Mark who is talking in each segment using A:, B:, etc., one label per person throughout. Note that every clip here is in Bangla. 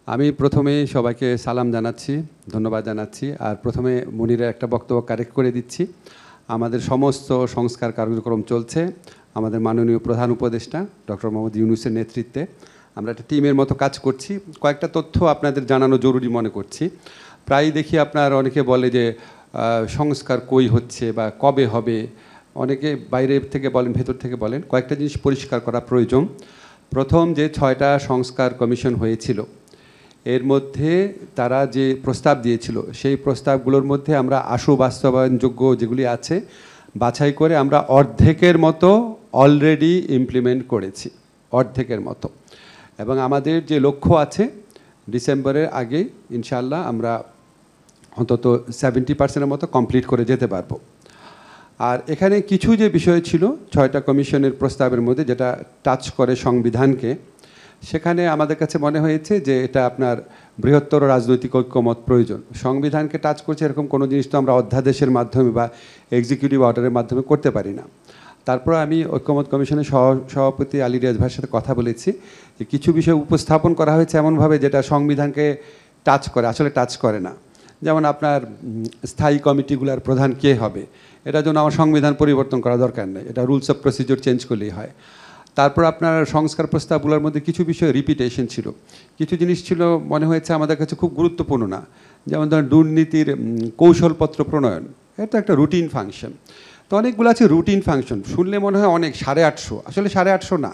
A: আমি প্রথমে সবাইকে সালাম জানাচ্ছি, ধন্যবাদ জানাচ্ছি। আর প্রথমে মনিরের একটা বক্তব্য কারেক্ট করে দিচ্ছি। আমাদের সমস্ত সংস্কার কার্যক্রম চলছে আমাদের মাননীয় প্রধান উপদেষ্টা ডক্টর মোহাম্মদ ইউনূসের নেতৃত্বে। আমরা একটা টিমের মতো কাজ করছি। কয়েকটা তথ্য আপনাদের জানানো জরুরি মনে করছি। প্রায়ই দেখি আপনার অনেকে বলে যে সংস্কার কই হচ্ছে বা কবে হবে, অনেকে বাইরে থেকে বলেন, ভেতর থেকে বলেন। কয়েকটা জিনিস পরিষ্কার করা প্রয়োজন। প্রথম, যে 6টা সংস্কার কমিশন হয়েছিল, এর মধ্যে তারা যে প্রস্তাব দিয়েছিল সেই প্রস্তাবগুলোর মধ্যে আমরা আশু বাস্তবায়নযোগ্য যেগুলি আছে বাছাই করে আমরা অর্ধেকের মতো অলরেডি ইমপ্লিমেন্ট করেছি, অর্ধেকের মতো। এবং আমাদের যে লক্ষ্য আছে ডিসেম্বরের আগে ইনশাআল্লাহ আমরা অন্তত 70% মতো কমপ্লিট করে যেতে পারবো। আর এখানে কিছু যে বিষয় ছিল 6টা কমিশনের প্রস্তাবের মধ্যে যেটা টাচ করে সংবিধানকে, সেখানে আমাদের কাছে মনে হয়েছে যে এটা আপনার বৃহত্তর রাজনৈতিক ঐক্যমত প্রয়োজন। সংবিধানকে টাচ করছে এরকম কোনো জিনিস তো আমরা অধ্যাদেশের মাধ্যমে বা এক্সিকিউটিভ অর্ডারের মাধ্যমে করতে পারি না। তারপর আমি ঐক্যমত কমিশনের সভাপতি আলী রিয়াজ ভাইয়ের সাথে কথা বলেছি যে কিছু বিষয় উপস্থাপন করা হয়েছে এমনভাবে যেটা সংবিধানকে টাচ করে, আসলে টাচ করে না। যেমন আপনার স্থায়ী কমিটিগুলোর প্রধান কে হবে, এটার জন্য আমার সংবিধান পরিবর্তন করা দরকার নেই, এটা রুলস অফ প্রসিডিওর চেঞ্জ করলেই হয়। তারপর আপনার সংস্কার প্রস্তাবগুলোর মধ্যে কিছু বিষয় রিপিটেশন ছিল, কিছু জিনিস ছিল মনে হয়েছে আমাদের কাছে খুব গুরুত্বপূর্ণ না। যেমন ধরেন দুর্নীতির কৌশলপত্র প্রণয়ন, এটা একটা রুটিন ফাংশন। তো অনেকগুলো আছে রুটিন ফাংশন, শুনলে মনে হয় অনেক 850, আসলে 850 না।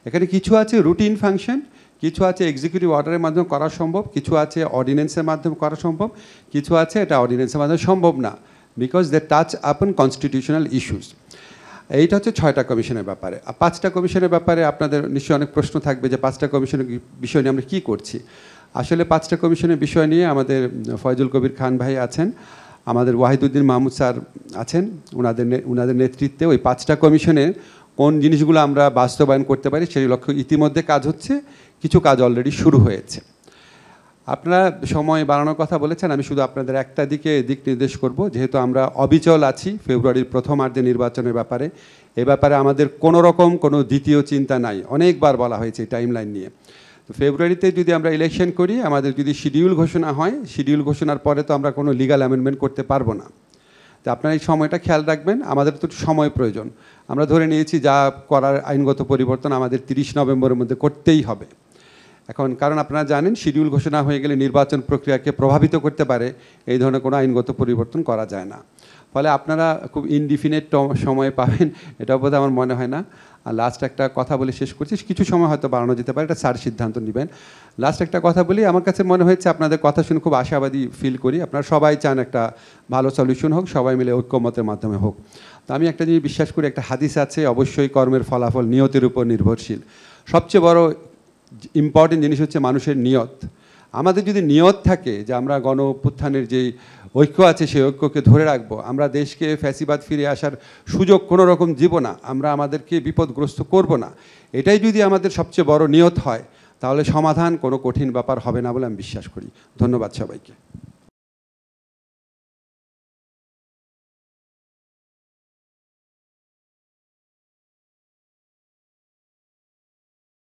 A: এখানে কিছু আছে রুটিন ফাংশন, কিছু আছে এক্সিকিউটিভ অর্ডারের মাধ্যমে করা সম্ভব, কিছু আছে অর্ডিন্যান্সের মাধ্যমে করা সম্ভব, কিছু আছে এটা অর্ডিন্যান্সের মাধ্যমে সম্ভব না, বিকজ দে টাচ আপন কনস্টিটিউশনাল ইস্যুস। এইটা হচ্ছে 6টা কমিশনের ব্যাপারে। আর 5টা কমিশনের ব্যাপারে আপনাদের নিশ্চয়ই অনেক প্রশ্ন থাকবে যে 5টা কমিশনের বিষয় নিয়ে আমরা কী করছি। আসলে 5টা কমিশনের বিষয় নিয়ে আমাদের ফয়জুল কবির খান ভাই আছেন, আমাদের ওয়াহিদুদ্দিন মাহমুদ স্যার আছেন, ওনাদের নেতৃত্বে ওই 5টা কমিশনের কোন জিনিসগুলো আমরা বাস্তবায়ন করতে পারি সেই লক্ষ্যে ইতিমধ্যে কাজ হচ্ছে, কিছু কাজ অলরেডি শুরু হয়েছে। আপনারা সময় বাড়ানোর কথা বলেছেন, আমি শুধু আপনাদের একটা দিক নির্দেশ করব। যেহেতু আমরা অবিচল আছি ফেব্রুয়ারির প্রথমার্ধে নির্বাচনের ব্যাপারে, এ ব্যাপারে আমাদের কোনো রকম কোনো দ্বিতীয় চিন্তা নাই। অনেকবার বলা হয়েছে এই টাইম লাইন নিয়ে। তো ফেব্রুয়ারিতে যদি আমরা ইলেকশন করি, আমাদের যদি শিডিউল ঘোষণা হয়, শিডিউল ঘোষণার পরে তো আমরা কোনো লিগাল অ্যামেন্ডমেন্ট করতে পারবো না। তো আপনারা এই সময়টা খেয়াল রাখবেন, আমাদের তো সময় প্রয়োজন। আমরা ধরে নিয়েছি যা করার আইনগত পরিবর্তন আমাদের 30 নভেম্বরের মধ্যে করতেই হবে। এখন কারণ আপনারা জানেন শিডিউল ঘোষণা হয়ে গেলে নির্বাচন প্রক্রিয়াকে প্রভাবিত করতে পারে, এই ধরনের কোনো আইনগত পরিবর্তন করা যায় না। ফলে আপনারা খুব ইনডিফিনিট সময় পাবেন, এটা বোধহয় আমার মনে হয় না। আর লাস্ট একটা কথা বলে শেষ করছি, কিছু সময় হয়তো বাড়ানো যেতে পারে, এটা স্যার সিদ্ধান্ত নেবেন। লাস্ট একটা কথা বলি, আমার কাছে মনে হয়েছে আপনাদের কথা শুনে খুব আশাবাদী ফিল করি। আপনারা সবাই চান একটা ভালো সলিউশন হোক, সবাই মিলে ঐক্যমতের মাধ্যমে হোক। তো আমি একটা জিনিস বিশ্বাস করি, একটা হাদিস আছে, অবশ্যই কর্মের ফলাফল নিয়তের উপর নির্ভরশীল। সবচেয়ে বড় ইম্পর্টেন্ট জিনিস হচ্ছে মানুষের নিয়ত। আমাদের যদি নিয়ত থাকে যে আমরা গণ অভ্যুত্থানের যেই ঐক্য আছে সেই ঐক্যকে ধরে রাখবো, আমরা দেশকে ফ্যাসিবাদ ফিরে আসার সুযোগ কোনো রকম দিব না, আমরা আমাদেরকে বিপদগ্রস্ত করব না, এটাই যদি আমাদের সবচেয়ে বড় নিয়ত হয়, তাহলে সমাধান কোনো কঠিন ব্যাপার হবে না বলে আমি বিশ্বাস করি। ধন্যবাদ সবাইকে।